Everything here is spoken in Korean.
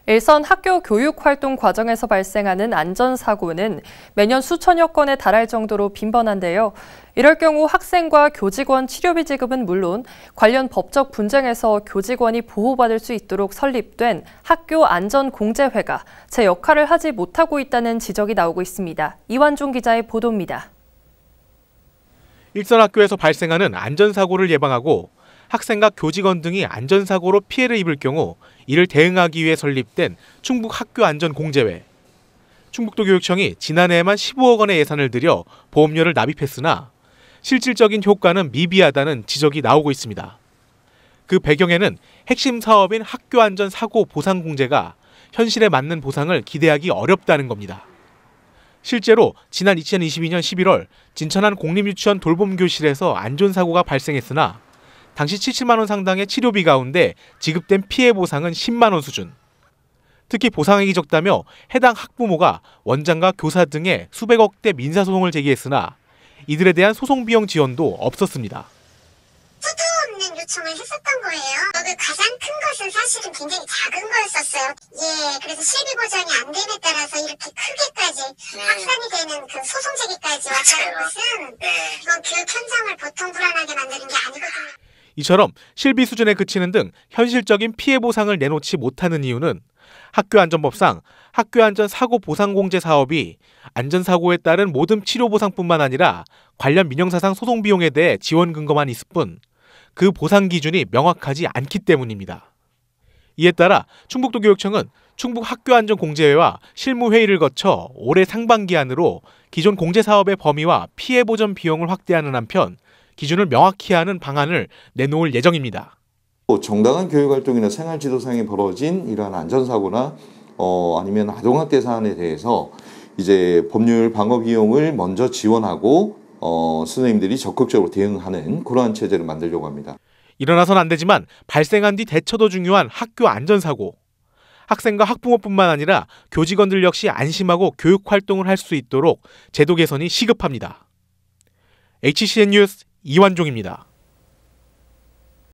일선 학교 교육 활동 과정에서 발생하는 안전사고는 매년 수천여 건에 달할 정도로 빈번한데요. 이럴 경우 학생과 교직원 치료비 지급은 물론 관련 법적 분쟁에서 교직원이 보호받을 수 있도록 설립된 학교안전공제회가 제 역할을 하지 못하고 있다는 지적이 나오고 있습니다. 이완종 기자의 보도입니다. 일선 학교에서 발생하는 안전사고를 예방하고 학생과 교직원 등이 안전사고로 피해를 입을 경우 이를 대응하기 위해 설립된 충북학교안전공제회. 충북도 교육청이 지난해에만 15억 원의 예산을 들여 보험료를 납입했으나 실질적인 효과는 미비하다는 지적이 나오고 있습니다. 그 배경에는 핵심 사업인 학교안전사고 보상공제가 현실에 맞는 보상을 기대하기 어렵다는 겁니다. 실제로 지난 2022년 11월 진천한 공립유치원 돌봄교실에서 안전사고가 발생했으나 당시 70만 원 상당의 치료비 가운데 지급된 피해 보상은 10만 원 수준. 특히 보상액이 적다며 해당 학부모가 원장과 교사 등의 수백억대 민사소송을 제기했으나 이들에 대한 소송 비용 지원도 없었습니다. 수도 없는 요청을 했었던 거예요. 그 가장 큰 것은 사실은 굉장히 작은 거였었어요. 그래서 실비 보장이 안 됨에 따라서 이렇게 크게까지 확산이 되는 그 소송 제기까지 왔다는 것은 이건 교육 현장을 보통 불안하게 만드는 게 아니거든요. 이처럼 실비 수준에 그치는 등 현실적인 피해 보상을 내놓지 못하는 이유는 학교안전법상 학교안전사고보상공제 사업이 안전사고에 따른 모든 치료보상뿐만 아니라 관련 민형사상 소송 비용에 대해 지원 근거만 있을 뿐 그 보상 기준이 명확하지 않기 때문입니다. 이에 따라 충북도 교육청은 충북학교안전공제회와 실무회의를 거쳐 올해 상반기 안으로 기존 공제사업의 범위와 피해 보전 비용을 확대하는 한편 기준을 명확히 하는 방안을 내놓을 예정입니다. 정당한 교육활동이나 생활지도상에 벌어진 이러한 안전사고나 아니면 아동학대 사안에 대해서 이제 법률 방어 비용을 먼저 지원하고 선생님들이 적극적으로 대응하는 그러한 체제를 만들려고 합니다. 일어나선 안 되지만 발생한 뒤 대처도 중요한 학교 안전사고. 학생과 학부모뿐만 아니라 교직원들 역시 안심하고 교육활동을 할 수 있도록 제도 개선이 시급합니다. HCN 뉴스 이완종입니다.